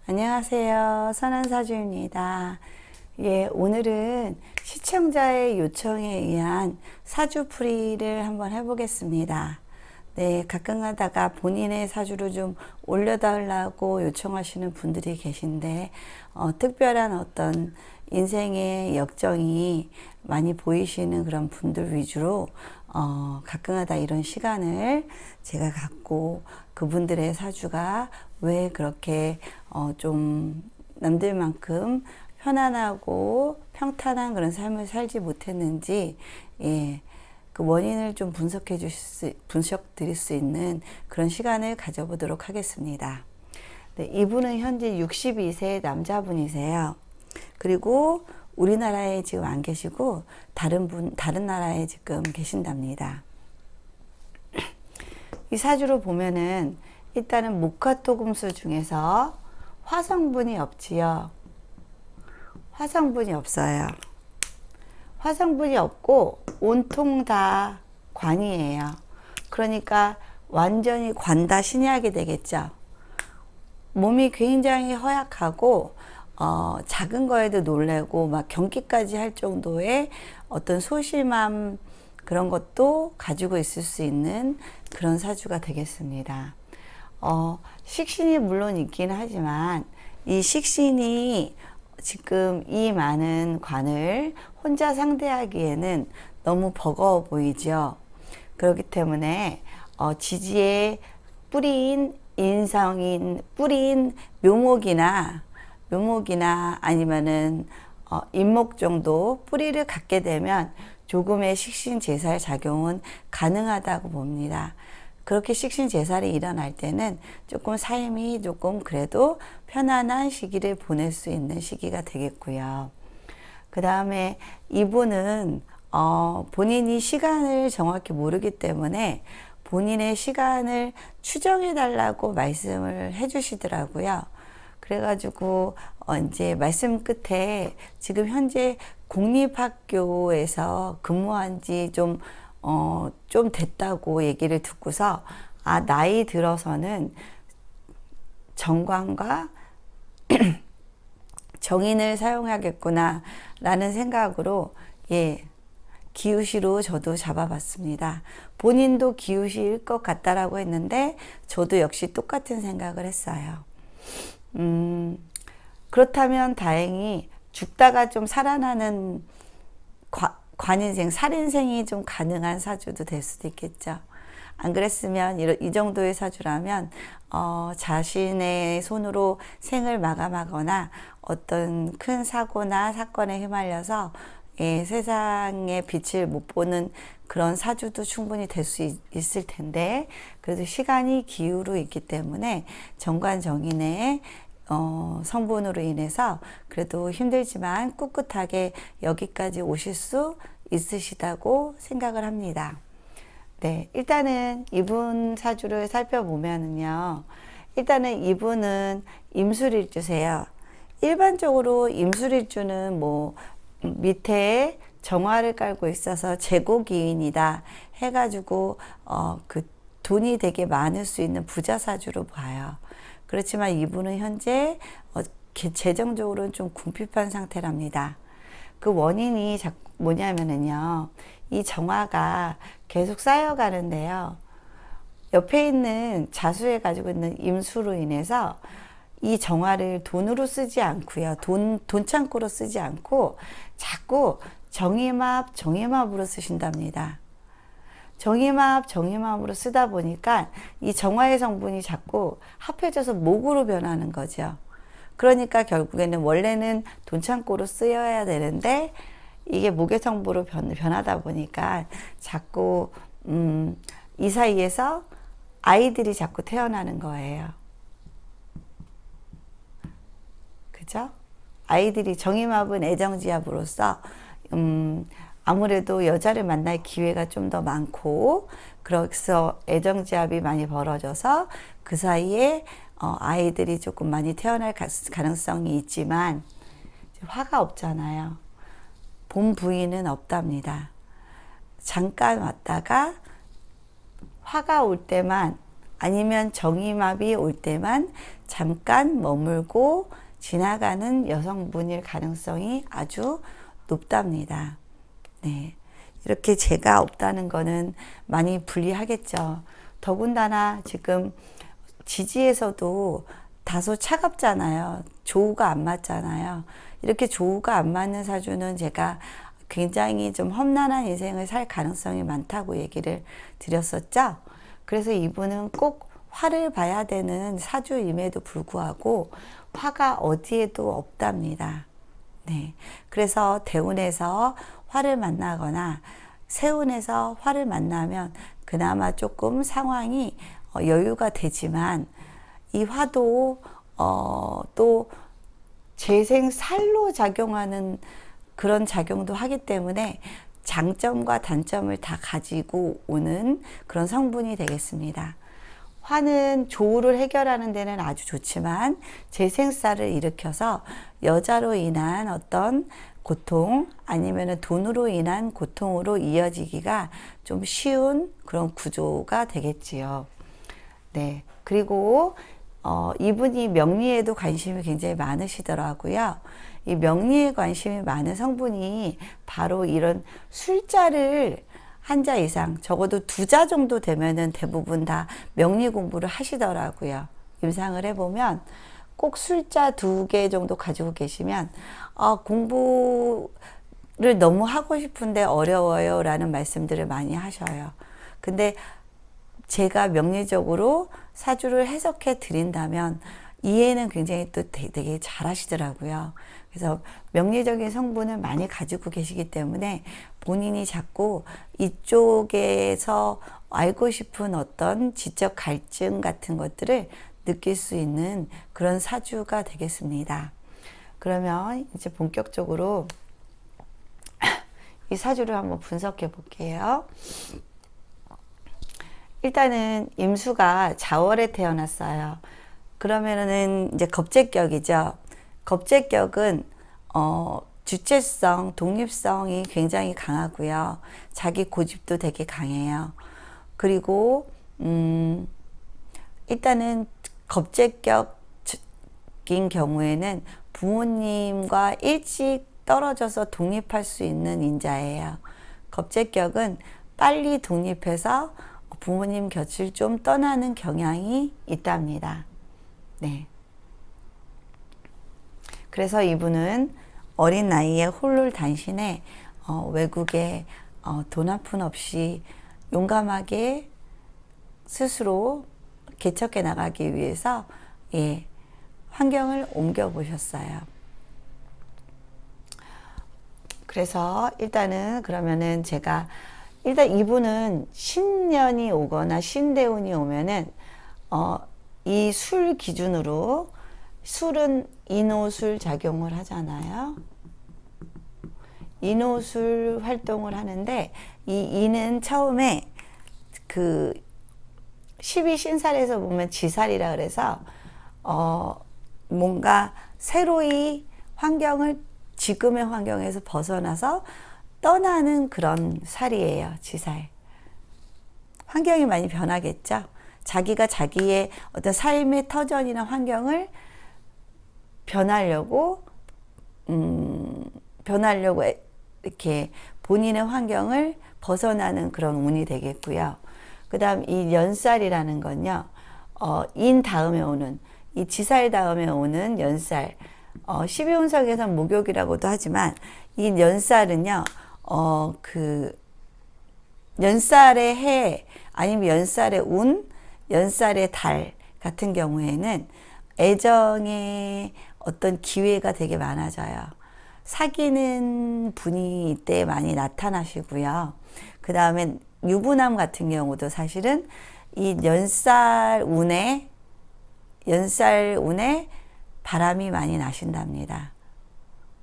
안녕하세요. 선한사주입니다. 예, 오늘은 시청자의 요청에 의한 사주풀이를 한번 해보겠습니다. 네, 가끔 가다가 본인의 사주를 좀 올려달라고 요청하시는 분들이 계신데, 특별한 어떤 인생의 역정이 많이 보이시는 그런 분들 위주로, 가끔가다 이런 시간을 제가 갖고 그분들의 사주가 왜 그렇게, 좀 남들만큼 편안하고 평탄한 그런 삶을 살지 못했는지, 예, 그 원인을 좀 분석 드릴 수 있는 그런 시간을 가져보도록 하겠습니다. 네, 이분은 현재 62세 남자분이세요. 그리고 우리나라에 지금 안 계시고 다른 나라에 지금 계신답니다. 이 사주로 보면은 일단은 목화토금수 중에서 화성분이 없지요. 화성분이 없어요. 화성분이 없고 온통 다 관이에요. 그러니까 완전히 관다 신약이 되겠죠. 몸이 굉장히 허약하고 작은 거에도 놀래고 막 경기까지 할 정도의 어떤 소심함 그런 것도 가지고 있을 수 있는 그런 사주가 되겠습니다. 식신이 물론 있긴 하지만 이 식신이 지금 이 많은 관을 혼자 상대하기에는 너무 버거워 보이죠. 그렇기 때문에 지지에 뿌리인 뿌리인 묘목이나 아니면은 인목 정도 뿌리를 갖게 되면 조금의 식신제살 작용은 가능하다고 봅니다. 그렇게 식신제살이 일어날 때는 조금 삶이 조금 그래도 편안한 시기를 보낼 수 있는 시기가 되겠고요. 그 다음에 이분은 본인이 시간을 정확히 모르기 때문에 본인의 시간을 추정해 달라고 말씀을 해 주시더라고요. 그래가지고 이제 말씀 끝에 지금 현재 공립학교에서 근무한 지 좀 됐다고 얘기를 듣고서 나이 들어서는 정관과 정인을 사용하겠구나 라는 생각으로 기우시로 저도 잡아봤습니다. 본인도 기우시일 것 같다라고 했는데 저도 역시 똑같은 생각을 했어요. 그렇다면 다행히 죽다가 좀 살아나는 관인생, 살인생이 좀 가능한 사주도 될 수도 있겠죠. 안 그랬으면 이 정도의 사주라면 자신의 손으로 생을 마감하거나 어떤 큰 사고나 사건에 휘말려서 세상의 빛을 못 보는 그런 사주도 충분히 될 수 있을 텐데, 그래도 시간이 기후로 있기 때문에 정관정인의 성분으로 인해서 그래도 힘들지만 꿋꿋하게 여기까지 오실 수 있으시다고 생각을 합니다. 네, 일단은 이분 사주를 살펴보면은요, 일단은 이분은 임술일주세요. 일반적으로 임술일주는 뭐 밑에 정화를 깔고 있어서 재고기인이다 해가지고 그 돈이 되게 많을 수 있는 부자 사주로 봐요. 그렇지만 이분은 현재 재정적으로는 좀 궁핍한 상태랍니다. 그 원인이 뭐냐면은요, 이 정화가 계속 쌓여가는데요, 옆에 있는 자수에 가지고 있는 임수로 인해서 이 정화를 돈으로 쓰지 않고요, 돈 창고로 쓰지 않고 자꾸 정임합으로 쓰신답니다. 정임합으로 쓰다 보니까 이 정화의 성분이 자꾸 합해져서 목으로 변하는 거죠. 그러니까 결국에는 원래는 돈 창고로 쓰여야 되는데 이게 목의 성분으로 변하다 보니까 자꾸 이 사이에서 아이들이 자꾸 태어나는 거예요. 그죠? 아이들이 정임합은 애정지합으로서 아무래도 여자를 만날 기회가 좀 더 많고, 그래서 애정지합이 많이 벌어져서 그 사이에 아이들이 조금 많이 태어날 가능성이 있지만 화가 없잖아요. 본 부인은 없답니다. 잠깐 왔다가 화가 올 때만 아니면 정이마비 올 때만 잠깐 머물고 지나가는 여성분일 가능성이 아주 높답니다. 네. 이렇게 재가 없다는 거는 많이 불리하겠죠. 더군다나 지금 지지에서도 다소 차갑잖아요. 조우가 안 맞잖아요. 이렇게 조우가 안 맞는 사주는 제가 굉장히 좀 험난한 인생을 살 가능성이 많다고 얘기를 드렸었죠. 그래서 이분은 꼭 화를 봐야 되는 사주임에도 불구하고 화가 어디에도 없답니다. 네. 그래서 대운에서 화를 만나거나 세운에서 화를 만나면 그나마 조금 상황이 여유가 되지만 이 화도 또 재생살로 작용하는 그런 작용도 하기 때문에 장점과 단점을 다 가지고 오는 그런 성분이 되겠습니다. 화는 조우를 해결하는 데는 아주 좋지만 재생살을 일으켜서 여자로 인한 어떤 고통 아니면 돈으로 인한 고통으로 이어지기가 좀 쉬운 그런 구조가 되겠지요. 네. 그리고 이분이 명리에도 관심이 굉장히 많으시더라고요. 이 명리에 관심이 많은 성분이 바로 이런 술자를 한 자 이상, 적어도 2자 정도 되면은 대부분 다 명리 공부를 하시더라고요. 임상을 해보면 꼭 술자 2개 정도 가지고 계시면 공부를 너무 하고 싶은데 어려워요 라는 말씀들을 많이 하셔요. 근데 제가 명리적으로 사주를 해석해 드린다면 이해는 굉장히 또 되게 잘 하시더라고요. 그래서 명리적인 성분을 많이 가지고 계시기 때문에 본인이 자꾸 이쪽에서 알고 싶은 어떤 지적 갈증 같은 것들을 느낄 수 있는 그런 사주가 되겠습니다. 그러면 이제 본격적으로 이 사주를 한번 분석해 볼게요. 일단은 임수가 자월에 태어났어요. 그러면은 이제 겁재격이죠. 겁재격은 주체성, 독립성이 굉장히 강하고요. 자기 고집도 되게 강해요. 그리고 일단은 겁재격인 경우에는 부모님과 일찍 떨어져서 독립할 수 있는 인자예요. 겁재격은 빨리 독립해서 부모님 곁을 좀 떠나는 경향이 있답니다. 네. 그래서 이분은 어린 나이에 홀로 단신에 외국에 돈 한 푼 없이 용감하게 스스로 개척해 나가기 위해서 환경을 옮겨 보셨어요. 그래서 일단은 그러면은 제가 일단 이분은 신년이 오거나 신대운이 오면은 이 술 기준으로 술은 인호술 작용을 하잖아요. 인호술 활동을 하는데 이 인은 처음에 그 12신살에서 보면 지살이라 그래서 뭔가 새로이 환경을 지금의 환경에서 벗어나서 떠나는 그런 살이에요. 지살. 환경이 많이 변하겠죠. 자기가 자기의 어떤 삶의 터전이나 환경을 변하려고 이렇게 본인의 환경을 벗어나는 그런 운이 되겠고요. 그 다음 이 연살이라는 건요. 인 다음에 오는 이 지살 다음에 오는 연살 12운석에서는 목욕이라고도 하지만 이 연살은요. 그 연살의 해 아니면 연살의 운, 연살의 달 같은 경우에는 애정의 어떤 기회가 되게 많아져요. 사귀는 분이 이때 많이 나타나시고요. 그 다음에 유부남 같은 경우도 사실은 이 연살 운에 바람이 많이 나신답니다.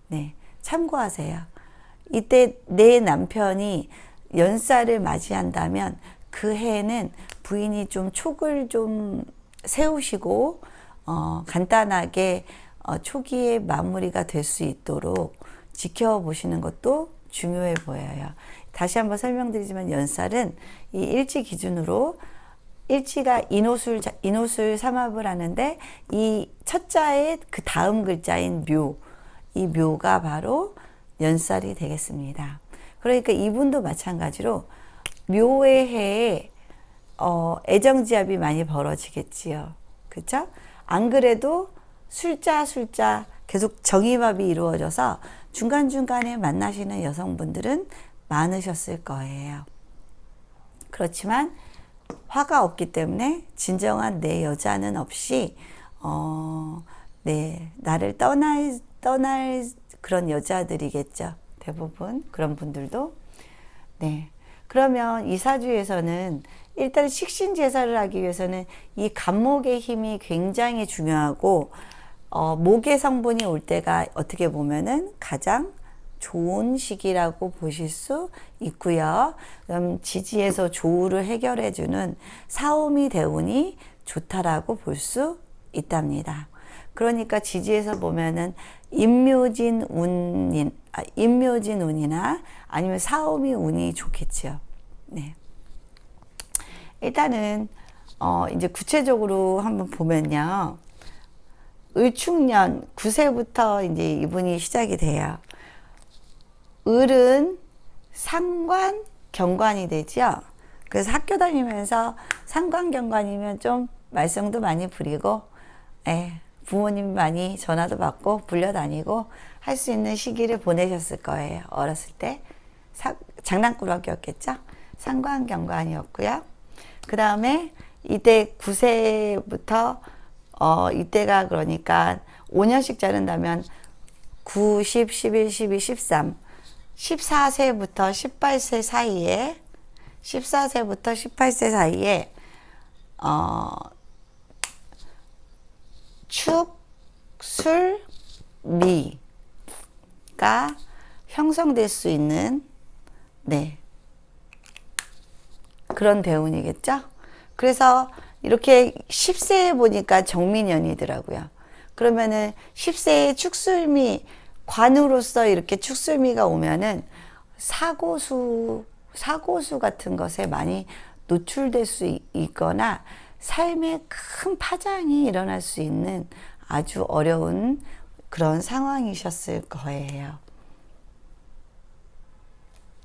네, 참고하세요. 이때 내 남편이 연살을 맞이한다면 그 해에는 부인이 좀 촉을 좀 세우시고 간단하게 초기에 마무리가 될 수 있도록 지켜보시는 것도 중요해 보여요. 다시 한번 설명드리지만 연살은 이 일지 기준으로 일지가 인호술 삼합을 하는데 이 첫자의 그 다음 글자인 묘, 이 묘가 바로 연살이 되겠습니다. 그러니까 이분도 마찬가지로 묘의 해에 애정지합이 많이 벌어지겠지요. 그렇죠? 안 그래도 술자 계속 정이합이 이루어져서 중간중간에 만나시는 여성분들은 많으셨을 거예요. 그렇지만 화가 없기 때문에 진정한 내 여자는 없이 네, 나를 떠날 그런 여자들이겠죠. 대부분 그런 분들도. 네. 그러면 이 사주에서는 일단 식신제사를 하기 위해서는 이 간목의 힘이 굉장히 중요하고 목의 성분이 올 때가 어떻게 보면은 가장 좋은 시기라고 보실 수 있고요. 그럼 지지에서 조우를 해결해주는 사오미 대운이 좋다라고 볼 수 있답니다. 그러니까 지지에서 보면은 임묘진 운이나 아니면 사오미 운이 좋겠죠. 네. 일단은 이제 구체적으로 한번 보면요. 을축년 9세부터 이제 이분이 시작이 돼요. 을은 상관, 경관이 되죠. 그래서 학교 다니면서 상관, 경관이면 좀 말썽도 많이 부리고, 부모님 많이 전화도 받고 불려다니고 할 수 있는 시기를 보내셨을 거예요. 어렸을 때. 장난꾸러기였겠죠. 상관, 경관이었고요. 그 다음에 이때 9세부터 이때가 그러니까 5년씩 자른다면 9, 10, 11, 12, 13 14세부터 18세 사이에 14세부터 18세 사이에 축, 술, 미가 형성될 수 있는 네 그런 대운이겠죠. 그래서 이렇게 10세에 보니까 정민연이더라고요. 그러면은 10세에 축술미 관으로서 이렇게 축술미가 오면은 사고수 같은 것에 많이 노출될 수 있거나 삶에 큰 파장이 일어날 수 있는 아주 어려운 그런 상황이셨을 거예요.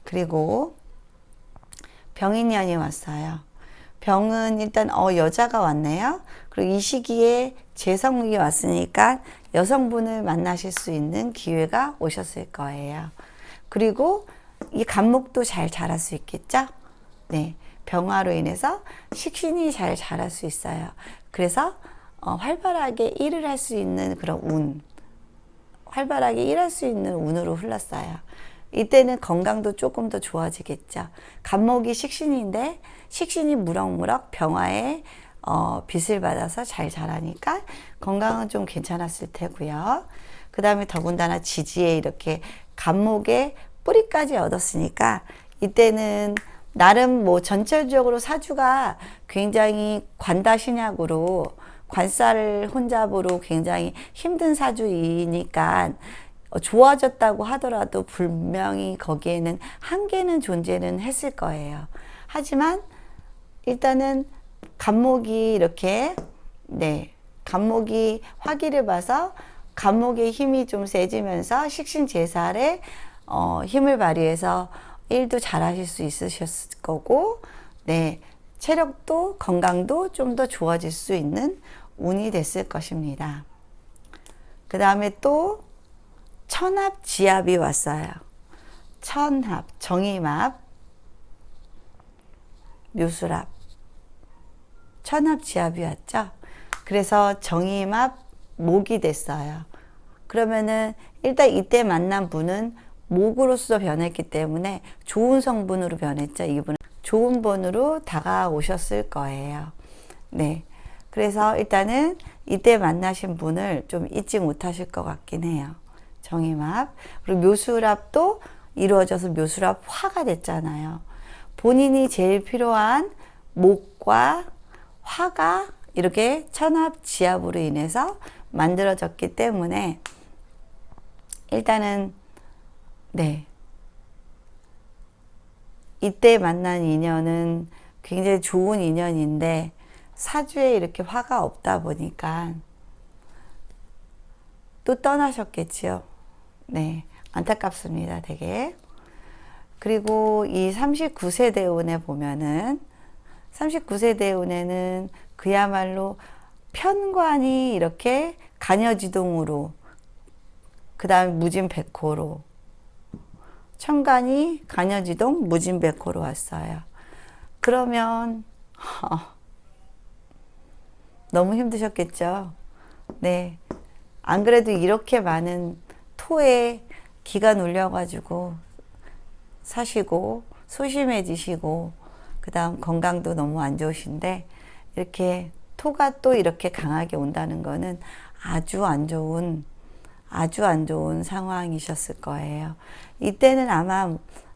그리고 병인년이 왔어요. 병은 일단 여자가 왔네요. 그리고 이 시기에 재성이 왔으니까 여성분을 만나실 수 있는 기회가 오셨을 거예요. 그리고 이 간목도 잘 자랄 수 있겠죠? 네. 병화로 인해서 식신이 잘 자랄 수 있어요. 그래서 활발하게 일을 할 수 있는 그런 운, 활발하게 일할 수 있는 운으로 흘렀어요. 이때는 건강도 조금 더 좋아지겠죠. 간목이 식신인데 식신이 무럭무럭 병화의 빛을 받아서 잘 자라니까 건강은 좀 괜찮았을 테고요. 그 다음에 더군다나 지지에 이렇게 간목의 뿌리까지 얻었으니까 이때는 나름 뭐 전체적으로 사주가 굉장히 관다신약으로 관살 혼잡으로 굉장히 힘든 사주이니까 좋아졌다고 하더라도 분명히 거기에는 한계는 존재는 했을 거예요. 하지만 일단은 간목이 이렇게 간목이 화기를 봐서 간목의 힘이 좀 세지면서 식신제살에 힘을 발휘해서 일도 잘 하실 수 있으셨을 거고 체력도 건강도 좀 더 좋아질 수 있는 운이 됐을 것입니다. 그 다음에 또 천합 지합이 왔어요. 천합, 정임합, 묘술합, 천합 지합이 왔죠. 그래서 정임합 목이 됐어요. 그러면은 일단 이때 만난 분은 목으로서 변했기 때문에 좋은 성분으로 변했죠. 이분은 좋은 분으로 다가오셨을 거예요. 네. 그래서 일단은 이때 만나신 분을 좀 잊지 못하실 것 같긴 해요. 정임합. 그리고 묘술합도 이루어져서 묘술합 화가 됐잖아요. 본인이 제일 필요한 목과 화가 이렇게 천합 지합으로 인해서 만들어졌기 때문에 일단은 이때 만난 인연은 굉장히 좋은 인연인데 사주에 이렇게 화가 없다 보니까 또 떠나셨겠지요. 네, 안타깝습니다, 되게. 그리고 이 39세 대운에 보면은 39세 대운에는 그야말로 편관이 이렇게 간여지동으로, 그 다음에 무진백호로, 천간이 간여지동 무진백호로 왔어요. 그러면 너무 힘드셨겠죠. 네, 안 그래도 이렇게 많은 토에 기가 눌려가지고 사시고 소심해지시고 그 다음 건강도 너무 안 좋으신데 이렇게 토가 또 이렇게 강하게 온다는 거는 아주 안 좋은 상황이셨을 거예요. 이때는 아마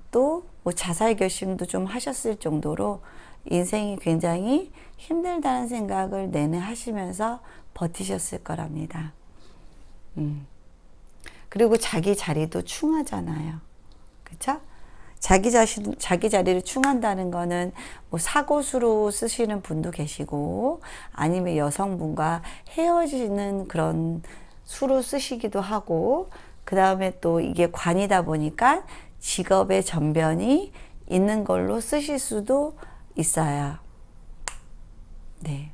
또 뭐 자살 결심도 좀 하셨을 정도로 인생이 굉장히 힘들다는 생각을 내내 하시면서 버티셨을 거랍니다. 그리고 자기 자리도 충하잖아요. 그쵸? 자기 자리를 충한다는 거는 뭐 사고수로 쓰시는 분도 계시고 아니면 여성분과 헤어지는 그런 수로 쓰시기도 하고 그 다음에 또 이게 관이다 보니까 직업의 전변이 있는 걸로 쓰실 수도 있어요. 네.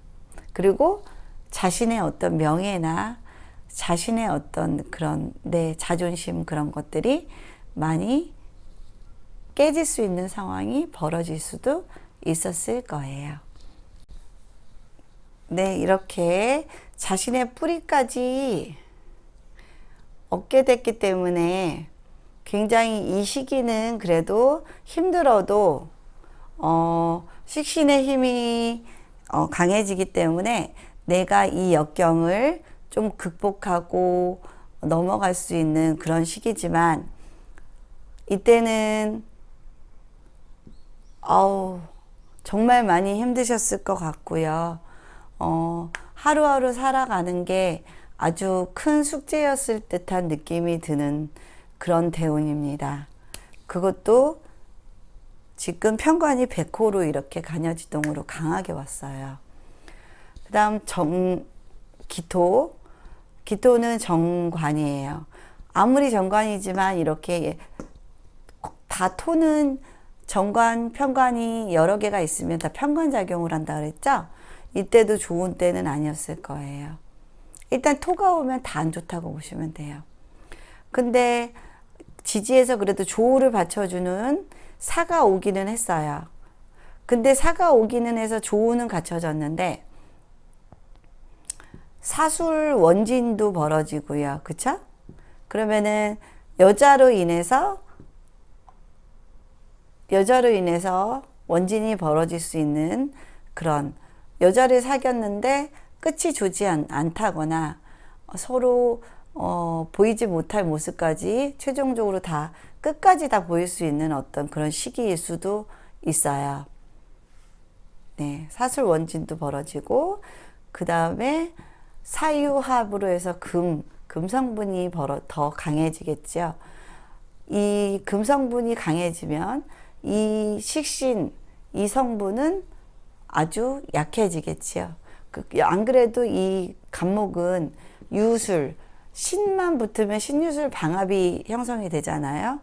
그리고 자신의 어떤 명예나 자신의 어떤 그런 내 자존심 그런 것들이 많이 깨질 수 있는 상황이 벌어질 수도 있었을 거예요. 네, 이렇게 자신의 뿌리까지 얻게 됐기 때문에 굉장히 이 시기는 그래도 힘들어도 식신의 힘이 강해지기 때문에 내가 이 역경을 좀 극복하고 넘어갈 수 있는 그런 시기지만 이때는 정말 많이 힘드셨을 것 같고요. 하루하루 살아가는 게 아주 큰 숙제였을 듯한 느낌이 드는 그런 대운입니다. 그것도 지금 편관이 백호로 이렇게 간여지동으로 강하게 왔어요. 그 다음 기토는 정관이에요. 아무리 정관이지만 이렇게 다 토는 정관, 편관이 여러 개가 있으면 다 편관작용을 한다 그랬죠? 이때도 좋은 때는 아니었을 거예요. 일단 토가 오면 다 안 좋다고 보시면 돼요. 근데 지지에서 그래도 조우를 받쳐주는 사가 오기는 했어요. 근데 사가 오기는 해서 조우는 갖춰졌는데 사술 원진도 벌어지고요. 그쵸? 그러면은 여자로 인해서 원진이 벌어질 수 있는 그런 여자를 사귀었는데 끝이 좋지 않다거나 서로 보이지 못할 모습까지 최종적으로 다 끝까지 다 보일 수 있는 어떤 그런 시기일 수도 있어요. 네, 사술 원진도 벌어지고 그 다음에 사유합으로 해서 금성분이 더 강해지겠죠. 이 금성분이 강해지면 이 식신, 이 성분은 아주 약해지겠지요. 안 그래도 이 간목은 유술, 신만 붙으면 신유술 방합이 형성이 되잖아요.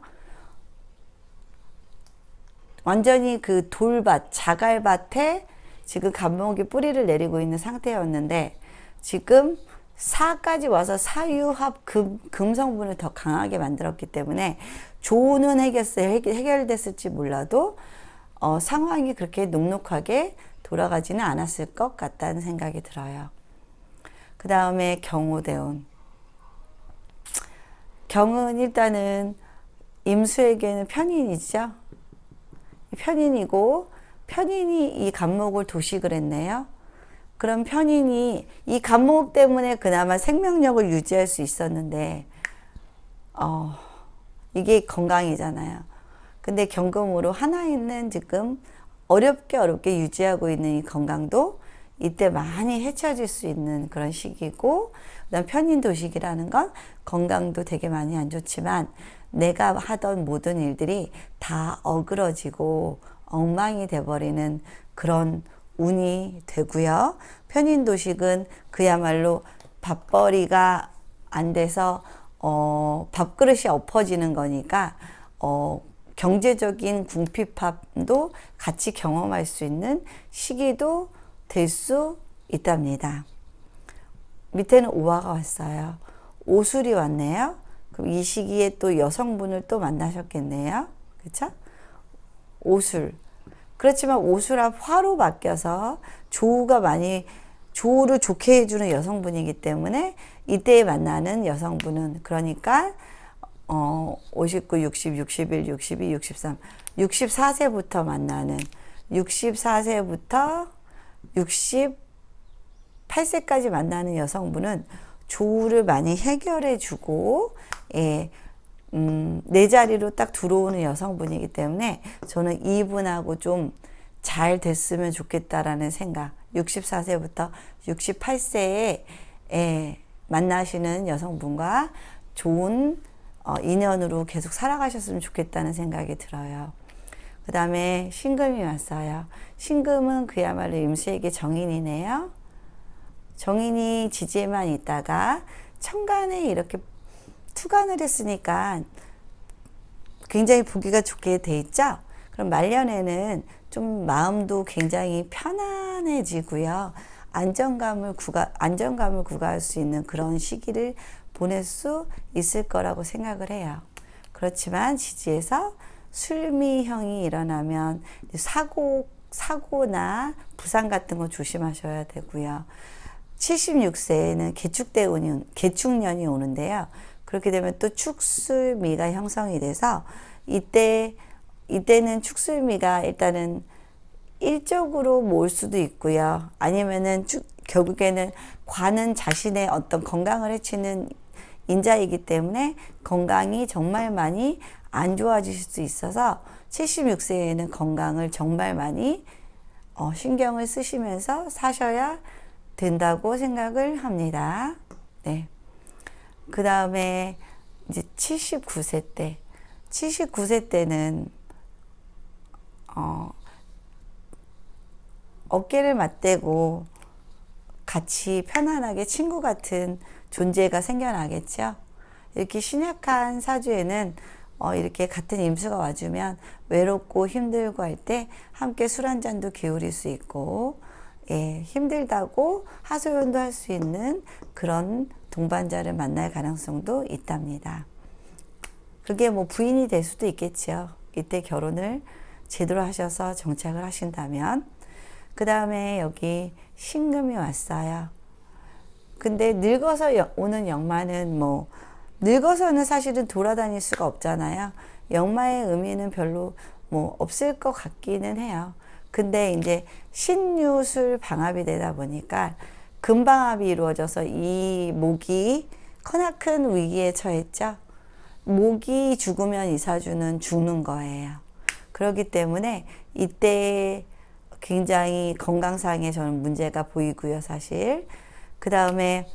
완전히 그 돌밭, 자갈밭에 지금 간목이 뿌리를 내리고 있는 상태였는데 지금 사까지 와서 사유합 금성분을 더 강하게 만들었기 때문에 조는 해결됐을지 몰라도 상황이 그렇게 녹록하게 돌아가지는 않았을 것 같다는 생각이 들어요. 그 다음에 경우대운. 경은 일단은 임수에게는 편인이죠. 편인이고 편인이 이 간목을 도식을 했네요. 그럼 편인이 이 간목 때문에 그나마 생명력을 유지할 수 있었는데 이게 건강이잖아요. 근데 경금으로 하나 있는 지금 어렵게 유지하고 있는 이 건강도 이때 많이 해쳐질 수 있는 그런 시기고 그다음 편인도식이라는 건 건강도 되게 많이 안 좋지만 내가 하던 모든 일들이 다 어그러지고 엉망이 돼버리는 그런 운이 되고요. 편인도식은 그야말로 밥벌이가 안 돼서 밥그릇이 엎어지는 거니까 경제적인 궁핍함도 같이 경험할 수 있는 시기도 될 수 있답니다. 밑에는 오화가 왔어요. 오술이 왔네요. 그럼 이 시기에 또 여성분을 또 만나셨겠네요. 그렇죠? 오술. 그렇지만 오수라 화로 바뀌어서 조우를 좋게 해주는 여성분이기 때문에 이때 만나는 여성분은 그러니까 59, 60, 61, 62, 63, 64세부터 만나는 64세부터 68세까지 만나는 여성분은 조우를 많이 해결해 주고 내 자리로 딱 들어오는 여성분이기 때문에 저는 이분하고 좀 잘 됐으면 좋겠다라는 생각. 64세부터 68세에 만나시는 여성분과 좋은 인연으로 계속 살아가셨으면 좋겠다는 생각이 들어요. 그 다음에 신금이 왔어요. 신금은 그야말로 임수에게 정인이네요. 정인이 지지에만 있다가 천간에 이렇게 투간을 했으니까 굉장히 보기가 좋게 돼 있죠. 그럼 말년에는 좀 마음도 굉장히 편안해지고요. 안정감을 구가할 수 있는 그런 시기를 보낼 수 있을 거라고 생각을 해요. 그렇지만 지지에서 술미형이 일어나면 사고나 부상 같은 거 조심하셔야 되고요. 76세에는 개축년이 오는데요. 그렇게 되면 또 축술미가 형성이 돼서 이때는 축술미가 일단은 일적으로 모을 수도 있고요. 아니면은 결국에는 관은 자신의 어떤 건강을 해치는 인자이기 때문에 건강이 정말 많이 안 좋아지실 수 있어서 76세에는 건강을 정말 많이 신경을 쓰시면서 사셔야 된다고 생각을 합니다. 네. 그 다음에 이제 79세 때는 어깨를 맞대고 같이 편안하게 친구 같은 존재가 생겨나겠죠. 이렇게 신약한 사주에는 이렇게 같은 임수가 와주면 외롭고 힘들고 할 때 함께 술 한 잔도 기울일 수 있고 힘들다고 하소연도 할 수 있는 그런 동반자를 만날 가능성도 있답니다. 그게 뭐 부인이 될 수도 있겠죠. 이때 결혼을 제대로 하셔서 정착을 하신다면. 그 다음에 여기 신금이 왔어요. 근데 늙어서 오는 역마는 늙어서는 사실은 돌아다닐 수가 없잖아요. 역마의 의미는 별로 없을 것 같기는 해요. 근데 이제 신유술 방합이 되다 보니까 금방합이 이루어져서 이 목이 커나큰 위기에 처했죠. 목이 죽으면 이 사주는 죽는 거예요. 그렇기 때문에 이때 굉장히 건강상에 저는 문제가 보이고요, 사실. 그 다음에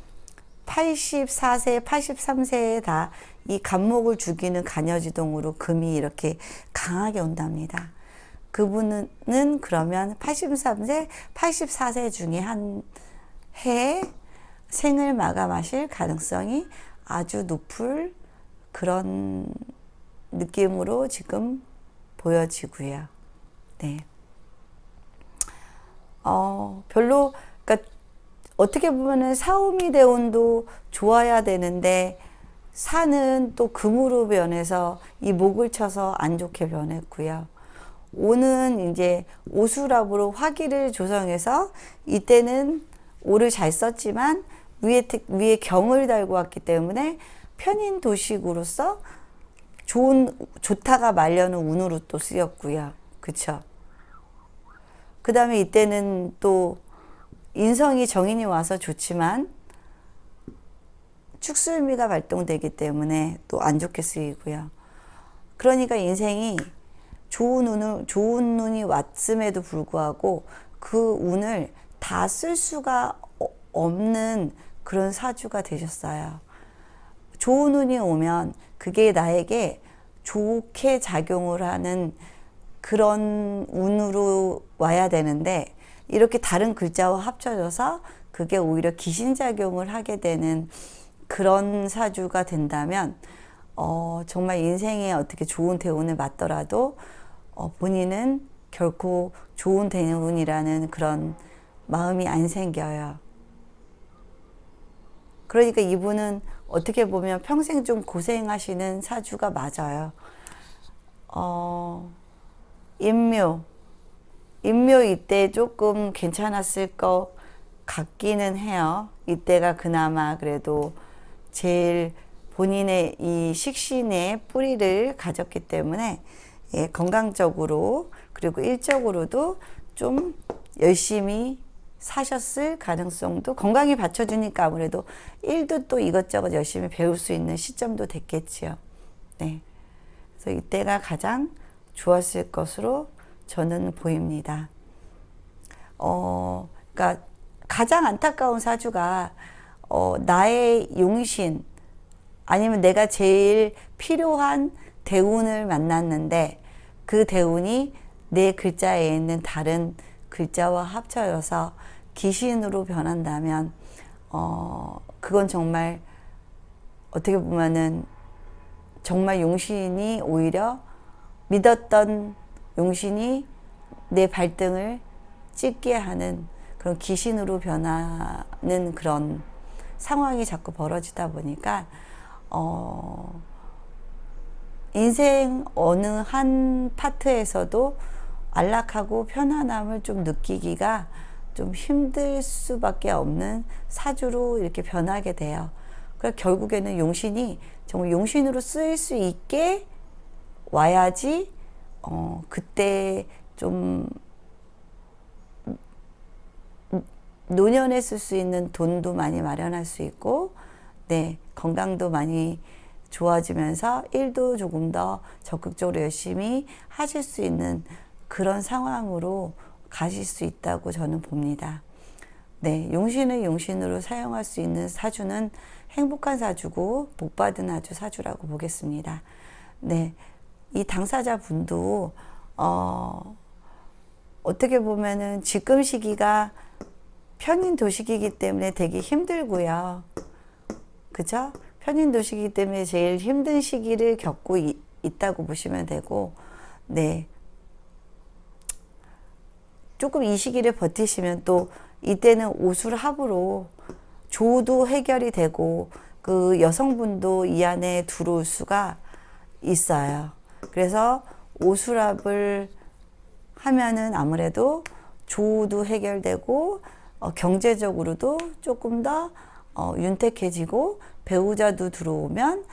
84세, 83세에 다 이 간목을 죽이는 간여지동으로 금이 이렇게 강하게 온답니다. 그분은 그러면 83세, 84세 중에 한 해 생을 마감하실 가능성이 아주 높을 그런 느낌으로 지금 보여지고요. 네. 별로, 그러니까 어떻게 보면은 사오미 대운도 좋아야 되는데 사는 또 금으로 변해서 이 목을 쳐서 안 좋게 변했고요. 오는 이제 오수랍으로 화기를 조성해서 이때는 오를 잘 썼지만 위에 경을 달고 왔기 때문에 편인 도식으로서 좋다가 말려는 운으로 또 쓰였고요. 그쵸? 그 다음에 이때는 또 인성이 정인이 와서 좋지만 축술미가 발동되기 때문에 또 안 좋게 쓰이고요. 그러니까 인생이 좋은 운이 왔음에도 불구하고 그 운을 다 쓸 수가 없는 그런 사주가 되셨어요. 좋은 운이 오면 그게 나에게 좋게 작용을 하는 그런 운으로 와야 되는데 이렇게 다른 글자와 합쳐져서 그게 오히려 기신작용을 하게 되는 그런 사주가 된다면 정말 인생에 어떻게 좋은 대운을 맞더라도 본인은 결코 좋은 대운이라는 그런 마음이 안 생겨요. 그러니까 이분은 어떻게 보면 평생 좀 고생하시는 사주가 맞아요. 인묘. 인묘 이때 조금 괜찮았을 것 같기는 해요. 이때가 그나마 그래도 제일 본인의 이 식신의 뿌리를 가졌기 때문에 예, 건강적으로 그리고 일적으로도 좀 열심히 사셨을 가능성도 건강이 받쳐주니까 아무래도 일도 또 이것저것 열심히 배울 수 있는 시점도 됐겠지요. 네. 그래서 이때가 가장 좋았을 것으로 저는 보입니다. 그러니까 가장 안타까운 사주가 나의 용신 아니면 내가 제일 필요한 대운을 만났는데 그 대운이 내 글자에 있는 다른 글자와 합쳐져서 기신으로 변한다면 그건 정말 어떻게 보면은 정말 용신이 오히려 믿었던 용신이 내 발등을 찍게 하는 그런 기신으로 변하는 그런 상황이 자꾸 벌어지다 보니까 인생 어느 한 파트에서도 안락하고 편안함을 좀 느끼기가 좀 힘들 수밖에 없는 사주로 이렇게 변하게 돼요. 그래서 결국에는 용신이 정말 용신으로 쓰일 수 있게 와야지 그때 좀 노년에 쓸 수 있는 돈도 많이 마련할 수 있고 네 건강도 많이 좋아지면서 일도 조금 더 적극적으로 열심히 하실 수 있는 그런 상황으로 가실 수 있다고 저는 봅니다. 네, 용신을 용신으로 사용할 수 있는 사주는 행복한 사주고 복받은 아주 사주라고 보겠습니다. 네, 이 당사자분도 어떻게 보면은 지금 시기가 편인 도시기이기 때문에 되게 힘들고요. 그죠? 편인 도시기 때문에 제일 힘든 시기를 겪고 있다고 보시면 되고, 네. 조금 이 시기를 버티시면 또 이때는 오술합으로 조도 해결이 되고 그 여성분도 이 안에 들어올 수가 있어요. 그래서 오술합을 하면은 아무래도 조도 해결되고 경제적으로도 조금 더 윤택해지고 배우자도 들어오면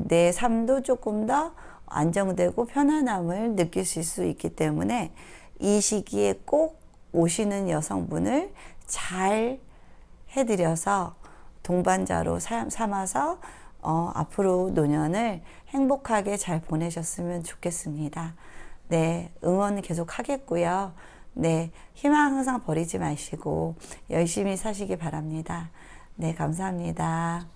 내 삶도 조금 더 안정되고 편안함을 느끼실 수 있기 때문에 이 시기에 꼭 오시는 여성분을 잘 해드려서 동반자로 삼아서 앞으로 노년을 행복하게 잘 보내셨으면 좋겠습니다. 네, 응원 계속 하겠고요. 네, 희망 항상 버리지 마시고 열심히 사시기 바랍니다. 네, 감사합니다.